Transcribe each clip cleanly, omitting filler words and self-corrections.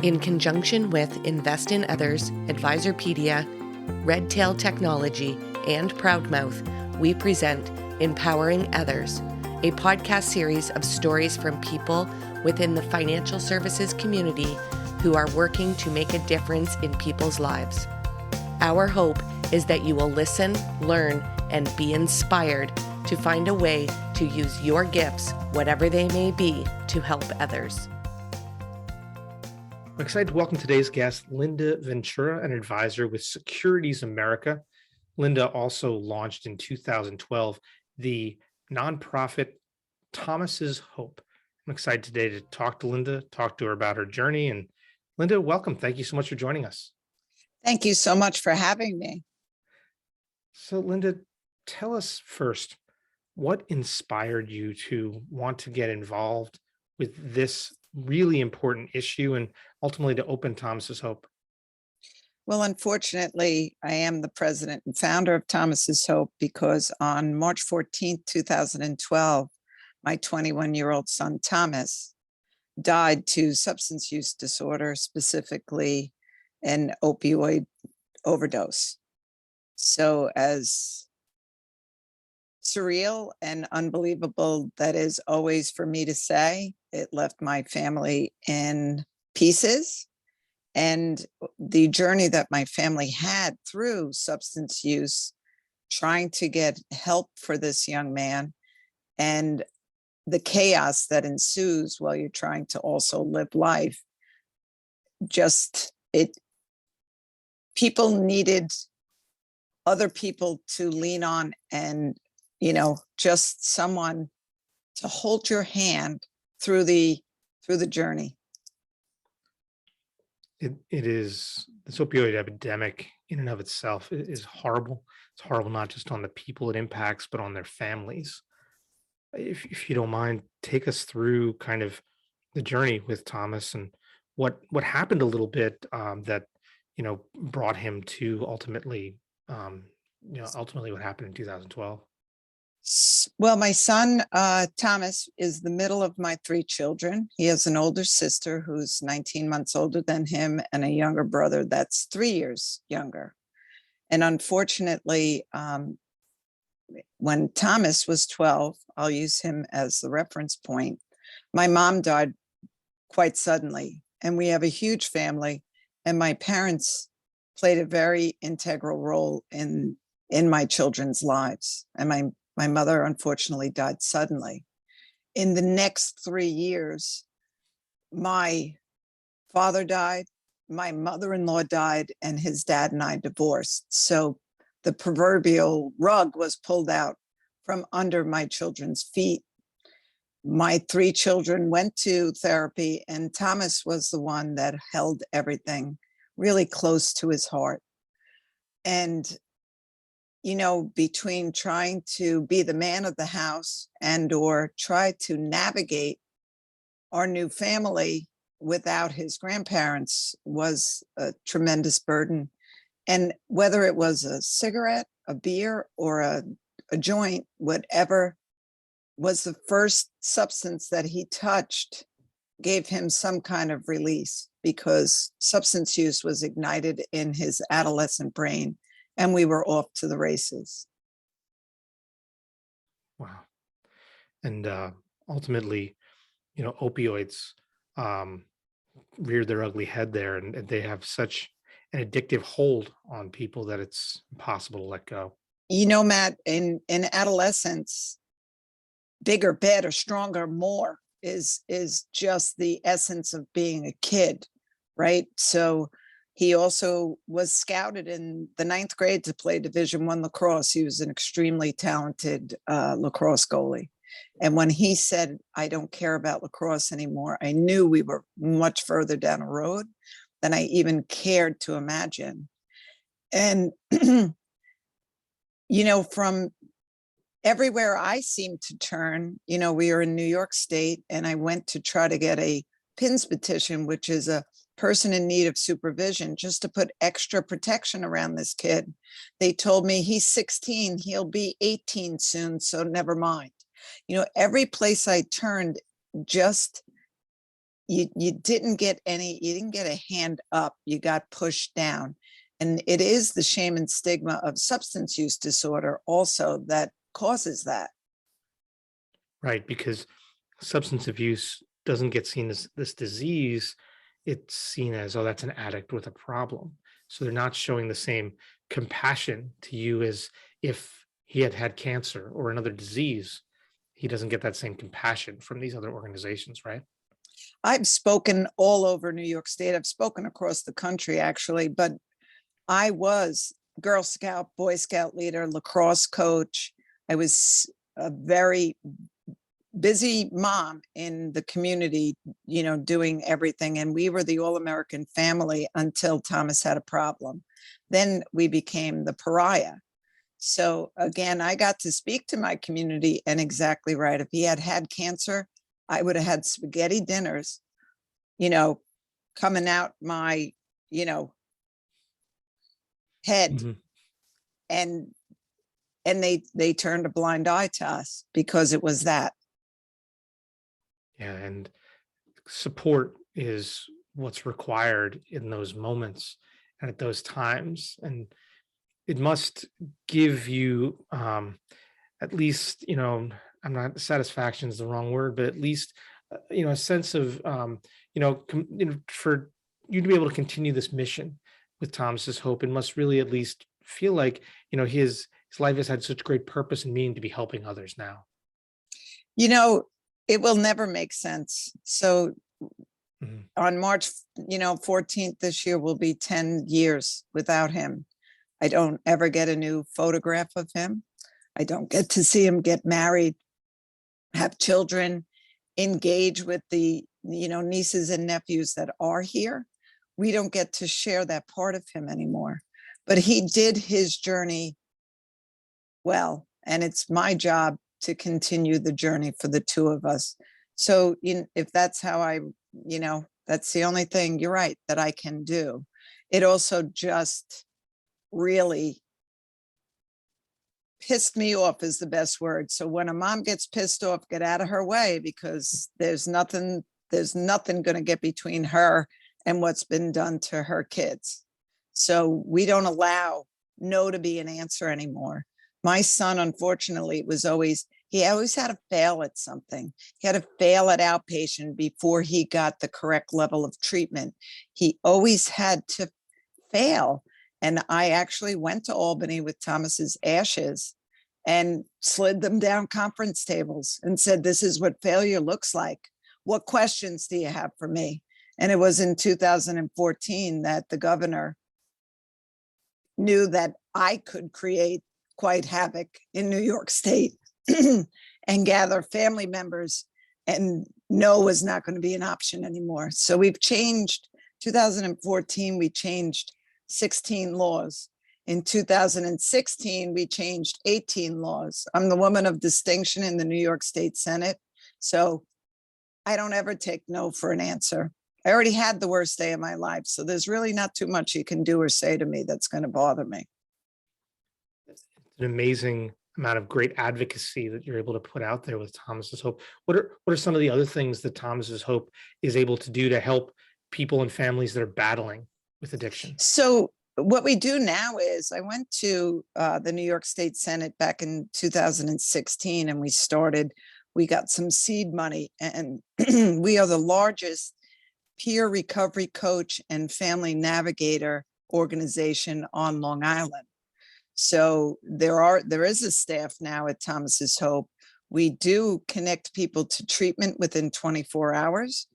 In conjunction with Invest in Others, Advisorpedia, Redtail Technology, and Proudmouth, we present Empowering Others, a podcast series of stories from people within the financial services community who are working to make a difference in people's lives. Our hope is that you will listen, learn, and be inspired to find a way to use your gifts, whatever they may be, to help others. I'm excited to welcome today's guest, Linda Ventura, an advisor with Securities America. Linda also launched in 2012 the nonprofit Thomas's Hope. I'm excited today to talk to Linda, talk to her about her journey. And Linda, welcome. Thank you so much for joining us. Thank you so much for having me. So Linda, tell us first, what inspired you to want to get involved with this really important issue and ultimately to open Thomas's Hope? Well, unfortunately, I am the president and founder of Thomas's Hope because on March 14th, 2012, my 21-year-old son, Thomas, died to substance use disorder, specifically an opioid overdose. So as surreal and unbelievable that is always for me to say, it left my family in pieces. And the journey that my family had through substance use, trying to get help for this young man, and the chaos that ensues while you're trying to also live life, people needed other people to lean on and, just someone to hold your hand through the journey. It is, this opioid epidemic in and of itself is horrible. It's horrible not just on the people it impacts, but on their families. If you don't mind, take us through kind of the journey with Thomas and what happened a little bit that brought him to ultimately what happened in 2012. Well, my son, Thomas, is the middle of my three children. He has an older sister who's 19 months older than him and a younger brother that's 3 years younger. And unfortunately, when Thomas was 12, I'll use him as the reference point, my mom died quite suddenly. And we have a huge family, and my parents played a very integral role in my children's lives. And my mother, unfortunately, died suddenly. In the next 3 years, my father died, my mother-in-law died, and his dad and I divorced. So the proverbial rug was pulled out from under my children's feet. My three children went to therapy, and Thomas was the one that held everything really close to his heart. And between trying to be the man of the house and or try to navigate our new family without his grandparents was a tremendous burden. And whether it was a cigarette, a beer, or a joint, whatever was the first substance that he touched gave him some kind of release, because substance use was ignited in his adolescent brain. And we were off to the races. Wow. And ultimately, opioids reared their ugly head there, and they have such an addictive hold on people that it's impossible to let go. Matt, in adolescence, bigger, better, stronger, more is just the essence of being a kid, right? So he also was scouted in the 9th grade to play Division I lacrosse. He was an extremely talented lacrosse goalie. And when he said, "I don't care about lacrosse anymore," I knew we were much further down a road than I even cared to imagine. And, from everywhere I seemed to turn, we were in New York State, and I went to try to get a PINS petition, which is a person in need of supervision, just to put extra protection around this kid. They told me he's 16, he'll be 18 soon, so never mind. Every place I turned, just you didn't get a hand up, you got pushed down. And it is the shame and stigma of substance use disorder also that causes that. Right, because substance abuse doesn't get seen as this disease. It's seen as, oh, that's an addict with a problem. So they're not showing the same compassion to you as if he had had cancer or another disease. He doesn't get that same compassion from these other organizations, right? I've spoken all over New York State. I've spoken across the country, actually, but I was Girl Scout, Boy Scout leader, lacrosse coach. I was a very busy mom in the community, doing everything. And we were the all-American family until Thomas had a problem. Then we became the pariah. So again, I got to speak to my community, and exactly right. If he had had cancer, I would have had spaghetti dinners, coming out my, head. Mhm. And they turned a blind eye to us because it was that. Yeah, and support is what's required in those moments and at those times. And it must give you at least, I'm not, satisfaction is the wrong word, but at least, a sense of, for you to be able to continue this mission with Thomas's Hope, it must really at least feel like, his life has had such great purpose and meaning to be helping others now. It will never make sense. So Mhm. on March, 14th this year will be 10 years without him. I don't ever get a new photograph of him. I don't get to see him get married, have children, engage with the, nieces and nephews that are here. We don't get to share that part of him anymore. But he did his journey well, and it's my job to continue the journey for the two of us. So if that's how that's the only thing, you're right, that I can do. It also just really pissed me off is the best word. So when a mom gets pissed off, get out of her way, because there's nothing going to get between her and what's been done to her kids. So we don't allow no to be an answer anymore. My son, unfortunately, he always had to fail at something. He had to fail at outpatient before he got the correct level of treatment. He always had to fail. And I actually went to Albany with Thomas's ashes and slid them down conference tables and said, this is what failure looks like. What questions do you have for me? And it was in 2014 that the governor knew that I could create quite havoc in New York State and gather family members, and no was not going to be an option anymore. So we've changed. 2014, we changed 16 laws. In 2016, we changed 18 laws. I'm the woman of distinction in the New York State Senate. So I don't ever take no for an answer. I already had the worst day of my life. So there's really not too much you can do or say to me that's going to bother me. It's an amazing amount of great advocacy that you're able to put out there with Thomas's Hope. What are some of the other things that Thomas's Hope is able to do to help people and families that are battling with addiction? So what we do now is, I went to the New York State Senate back in 2016, and we got some seed money, and we are the largest peer recovery coach and family navigator organization on Long Island. So there is a staff now at Thomas's Hope. We do connect people to treatment within 24 hours,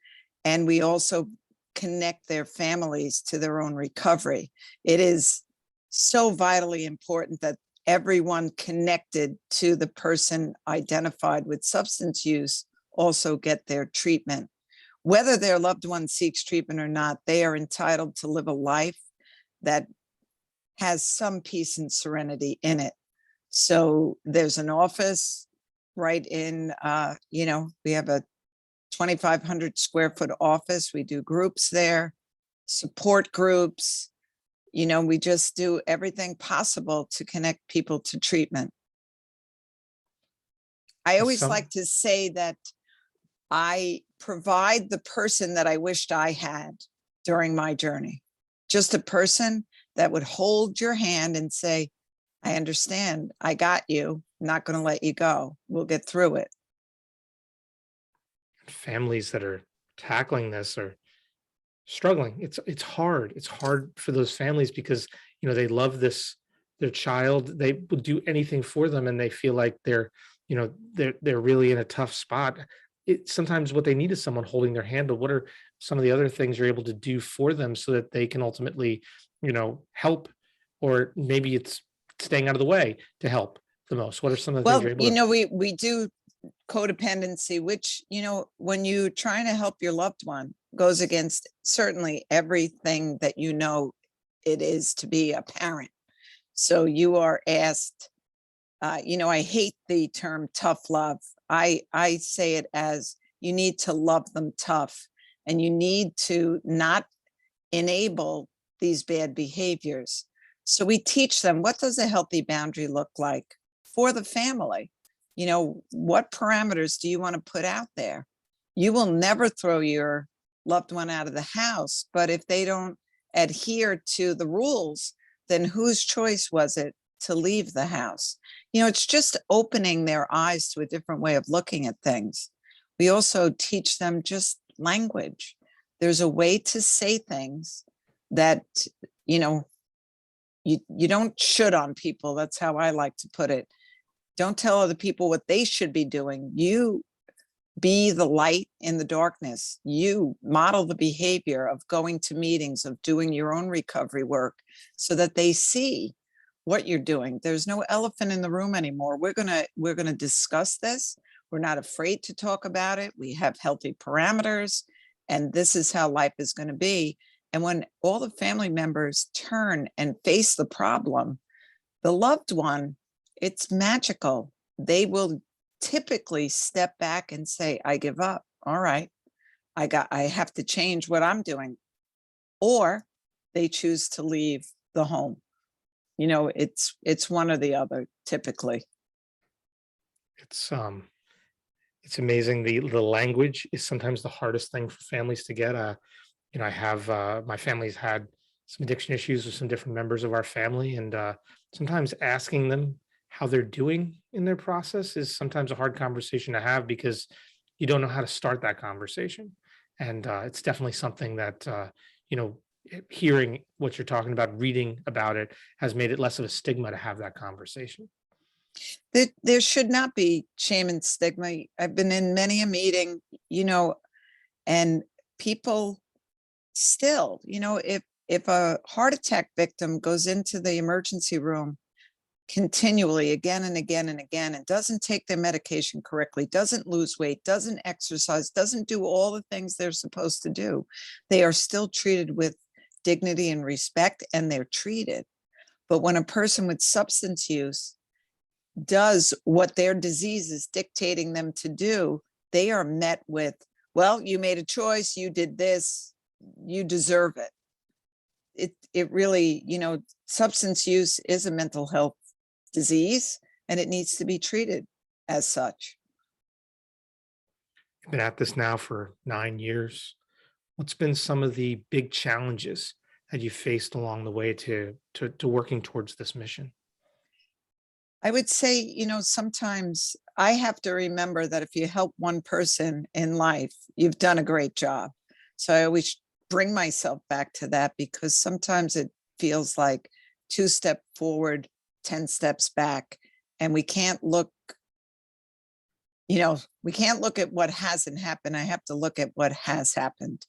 and we also connect their families to their own recovery. It is so vitally important that everyone connected to the person identified with substance use also get their treatment. Whether their loved one seeks treatment or not, they are entitled to live a life that has some peace and serenity in it. So there's an office right in, we have a 2,500 square foot office. We do groups there, support groups. We just do everything possible to connect people to treatment. I always like to say that I provide the person that I wished I had during my journey. Just a person that would hold your hand and say, I understand, I got you, I'm not going to let you go. We'll get through it. Families that are tackling this are struggling. It's hard. It's hard for those families because they love their child. They will do anything for them, and they feel like they're really in a tough spot. Sometimes what they need is someone holding their hand. But what are some of the other things you're able to do for them so that they can ultimately, help, or maybe it's staying out of the way to help the most? What are some of the things Well, you're able to? we do codependency, which, when you're trying to help your loved one, goes against certainly everything that it is to be a parent. So you are asked, I hate the term tough love. I say it as you need to love them tough, and you need to not enable these bad behaviors. So we teach them, what does a healthy boundary look like for the family? What parameters do you want to put out there? You will never throw your loved one out of the house, but if they don't adhere to the rules, then whose choice was it to leave the house? It's just opening their eyes to a different way of looking at things. We also teach them just language. There's a way to say things that, you don't should on people. That's how I like to put it. Don't tell other people what they should be doing. You be the light in the darkness. You model the behavior of going to meetings, of doing your own recovery work, so that they see what you're doing. There's no elephant in the room anymore. We're gonna discuss this. We're not afraid to talk about it. We have healthy parameters, and this is how life is going to be. And when all the family members turn and face the problem, the loved one, it's magical. They will typically step back and say, I give up. All right, I have to change what I'm doing. Or they choose to leave the home. It's one or the other typically. It's amazing. The language is sometimes the hardest thing for families to get. I have my family's had some addiction issues with some different members of our family, and sometimes asking them how they're doing in their process is sometimes a hard conversation to have because you don't know how to start that conversation. And it's definitely something that hearing what you're talking about, reading about it, has made it less of a stigma to have that conversation. There should not be shame and stigma. I've been in many a meeting, and people still, if a heart attack victim goes into the emergency room continually again and again and again, and doesn't take their medication correctly, doesn't lose weight, doesn't exercise, doesn't do all the things they're supposed to do, they are still treated with dignity and respect, and they're treated. But when a person with substance use does what their disease is dictating them to do, they are met with, well, you made a choice, you did this, you deserve it. It really, substance use is a mental health disease, and it needs to be treated as such. You've been at this now for 9 years. What's been some of the big challenges that you faced along the way to working towards this mission? I would say, sometimes I have to remember that if you help one person in life, you've done a great job. So I always bring myself back to that, because sometimes it feels like 2 steps forward, 10 steps back, and we can't look at what hasn't happened. I have to look at what has happened.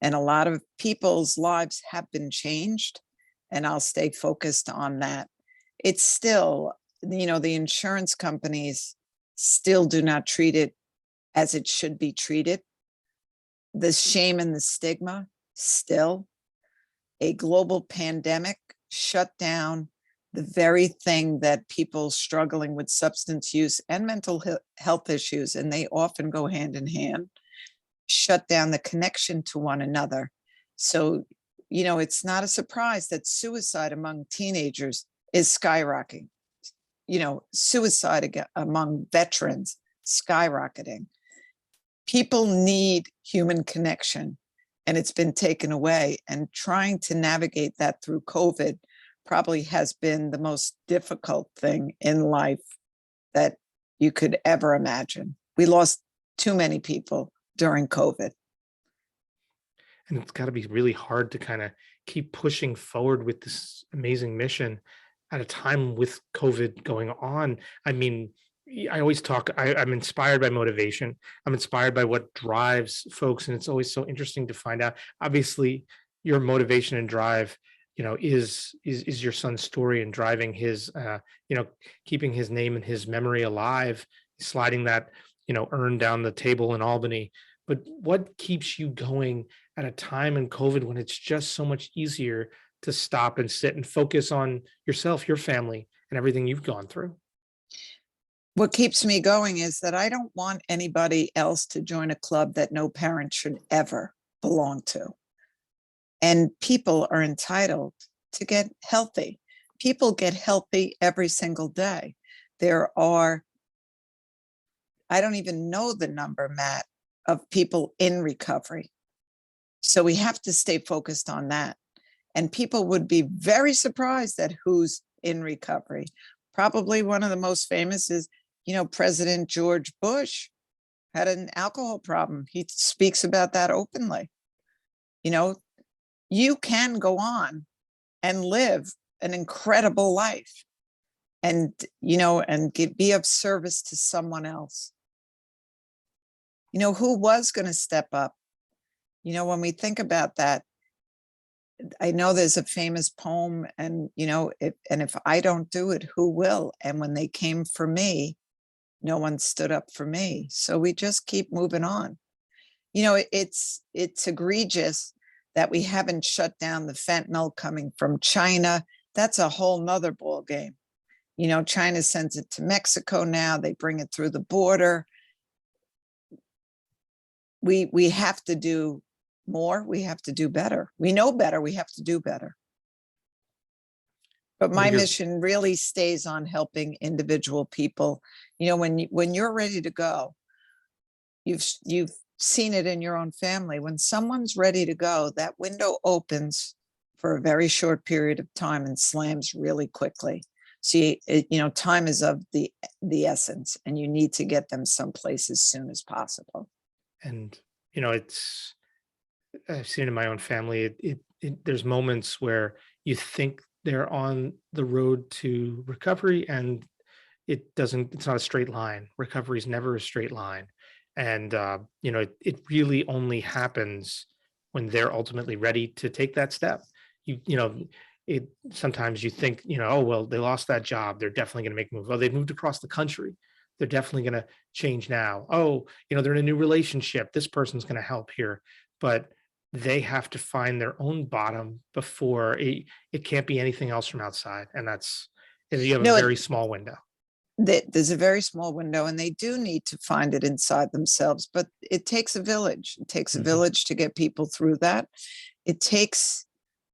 And a lot of people's lives have been changed, and I'll stay focused on that. It's still, the insurance companies still do not treat it as it should be treated. The shame and the stigma, still. A global pandemic shut down the very thing that people struggling with substance use and mental health issues, and they often go hand in hand, shut down the connection to one another. So, it's not a surprise that suicide among teenagers is skyrocketing. Suicide among veterans skyrocketing. People need human connection, and it's been taken away. And trying to navigate that through COVID probably has been the most difficult thing in life that you could ever imagine. We lost too many people during COVID. And it's got to be really hard to kind of keep pushing forward with this amazing mission at a time with COVID going on. I mean, I always talk, I'm inspired by motivation. I'm inspired by what drives folks. And it's always so interesting to find out. Obviously, your motivation and drive, is your son's story and driving his, keeping his name and his memory alive, sliding that, urn down the table in Albany. But what keeps you going at a time in COVID when it's just so much easier to stop and sit and focus on yourself, your family, and everything you've gone through? What keeps me going is that I don't want anybody else to join a club that no parent should ever belong to. And people are entitled to get healthy. People get healthy every single day. There are, I don't even know the number, Matt, of people in recovery. So we have to stay focused on that. And people would be very surprised at who's in recovery. Probably one of the most famous is, President George Bush had an alcohol problem. He speaks about that openly. You can go on and live an incredible life and, be of service to someone else. Who was going to step up? When we think about that, I know there's a famous poem and, if I don't do it, who will? And when they came for me, no one stood up for me. So we just keep moving on. It's egregious that we haven't shut down the fentanyl coming from China. That's a whole nother ball game. China sends it to Mexico now. They bring it through the border. We have to do more. We have to do better. We know better. We have to do better. But my mission really stays on helping individual people. When you're ready to go, you've seen it in your own family. When someone's ready to go, that window opens for a very short period of time and slams really quickly. See, time is of the essence, and you need to get them someplace as soon as possible. And I've seen it in my own family. There's moments where you think they're on the road to recovery, and it's not a straight line. Recovery is never a straight line. And, it really only happens when they're ultimately ready to take that step. Sometimes you think, oh, well, they lost that job. They're definitely going to make a move. Oh, they've moved across the country. They're definitely going to change now. Oh, they're in a new relationship. This person's going to help here. But they have to find their own bottom before it can't be anything else from outside. And you have a very small window. There's a very small window, and they do need to find it inside themselves, but it takes a village. It takes a village to get people through that. It takes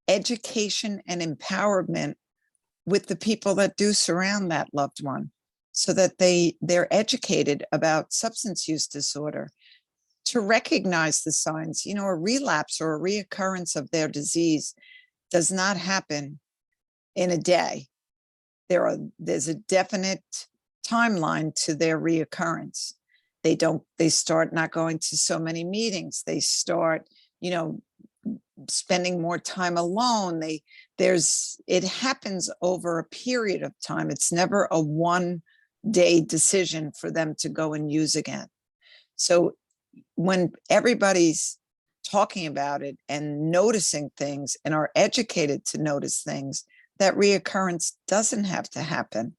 education and empowerment with the people that do surround that loved one, so that they're educated about substance use disorder, to recognize the signs. A relapse or a reoccurrence of their disease does not happen in a day. There's a definite timeline to their reoccurrence. They start not going to so many meetings. They start, spending more time alone. It happens over a period of time. It's never a one-day decision for them to go and use again. So when everybody's talking about it and noticing things and are educated to notice things, that reoccurrence doesn't have to happen.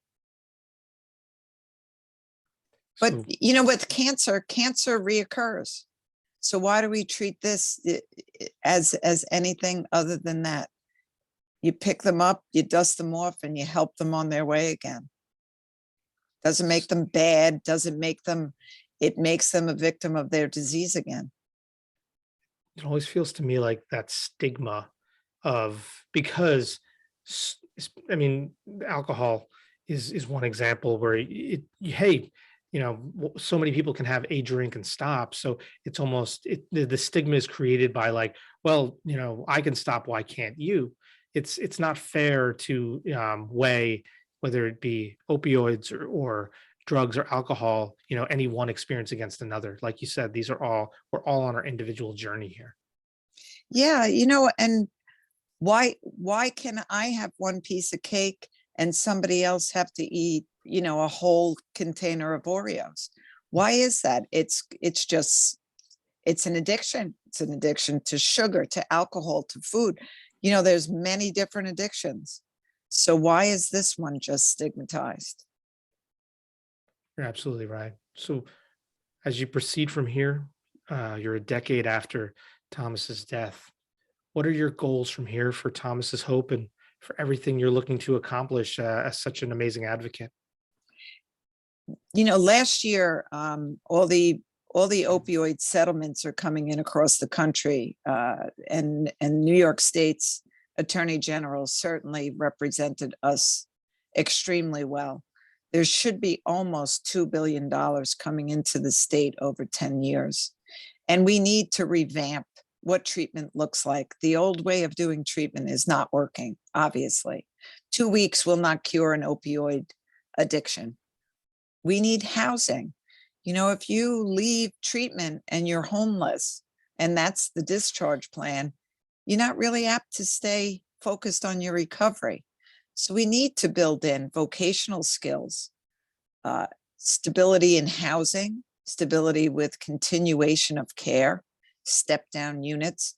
But, with cancer reoccurs. So why do we treat this as anything other than that? You pick them up, you dust them off, and you help them on their way again. Doesn't make them bad, it makes them a victim of their disease again. It always feels to me like that stigma because alcohol is one example where hey, so many people can have a drink and stop. So it's almost the stigma is created by like, well, I can stop, why can't you? It's not fair to weigh whether it be opioids or drugs or alcohol, any one experience against another. Like you said, we're all on our individual journey here. Yeah, and why can I have one piece of cake and somebody else have to eat, a whole container of Oreos? Why is that? It's an addiction. It's an addiction to sugar, to alcohol, to food. There's many different addictions. So why is this one just stigmatized? You're absolutely right. So as you proceed from here, you're a decade after Thomas's death. What are your goals from here for Thomas's Hope and for everything you're looking to accomplish as such an amazing advocate? Last year, all the opioid settlements are coming in across the country, and New York State's Attorney General certainly represented us extremely well. There should be almost $2 billion coming into the state over 10 years. And we need to revamp what treatment looks like. The old way of doing treatment is not working, obviously. 2 weeks will not cure an opioid addiction. We need housing. If you leave treatment and you're homeless, and that's the discharge plan, you're not really apt to stay focused on your recovery. So we need to build in vocational skills, stability in housing, stability with continuation of care, step-down units,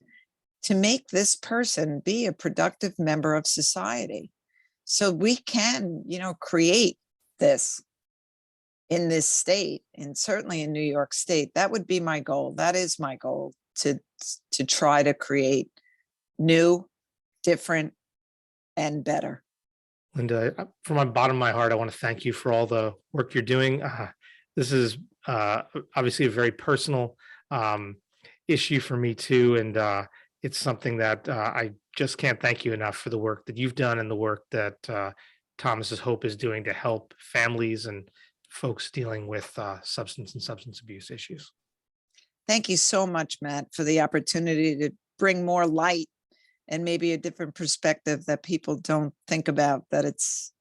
to make this person be a productive member of society. So we can, create this in this state, and certainly in New York State. That would be my goal. That is my goal, to try to create new, different, and better. Linda, from the bottom of my heart, I want to thank you for all the work you're doing. This is obviously a very personal issue for me too, and it's something that I just can't thank you enough for the work that you've done and the work that Thomas's Hope is doing to help families and folks dealing with substance and substance abuse issues. Thank you so much, Matt, for the opportunity to bring more light and maybe a different perspective that people don't think about, that it's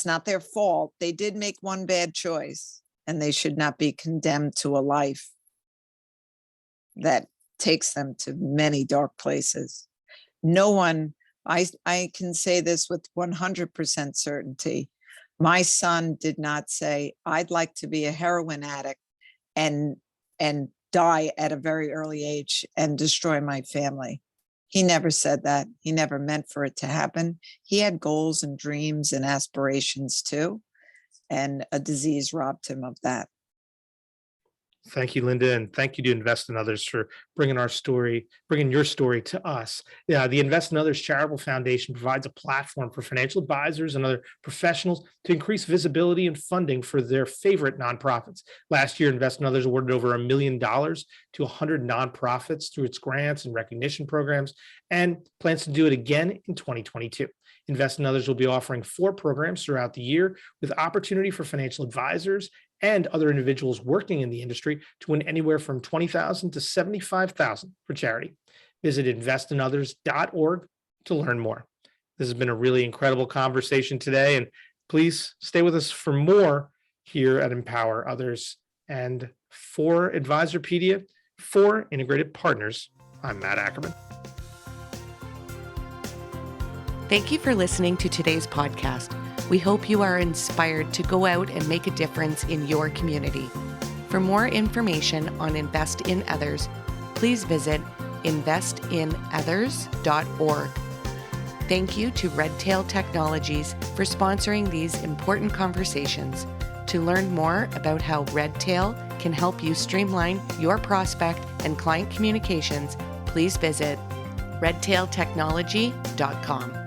not their fault. They did make one bad choice, and they should not be condemned to a life that takes them to many dark places. No one, I can say this with 100% certainty. My son did not say, I'd like to be a heroin addict and die at a very early age and destroy my family. He never said that. He never meant for it to happen. He had goals and dreams and aspirations too, and a disease robbed him of that. Thank you, Linda, and thank you to Invest in Others for bringing your story to us. The Invest in Others Charitable Foundation provides a platform for financial advisors and other professionals to increase visibility and funding for their favorite nonprofits. Last year, Invest in Others awarded over $1 million to 100 nonprofits through its grants and recognition programs, and plans to do it again in 2022. Invest in Others will be offering 4 programs throughout the year, with opportunity for financial advisors and other individuals working in the industry to win anywhere from $20,000 to $75,000 for charity. Visit investinothers.org to learn more. This has been a really incredible conversation today, and please stay with us for more here at Empower Others. And for Advisorpedia, for Integrated Partners, I'm Matt Ackermann. Thank you for listening to today's podcast. We hope you are inspired to go out and make a difference in your community. For more information on Invest in Others, please visit investinothers.org. Thank you to Redtail Technologies for sponsoring these important conversations. To learn more about how Redtail can help you streamline your prospect and client communications, please visit redtailtechnology.com.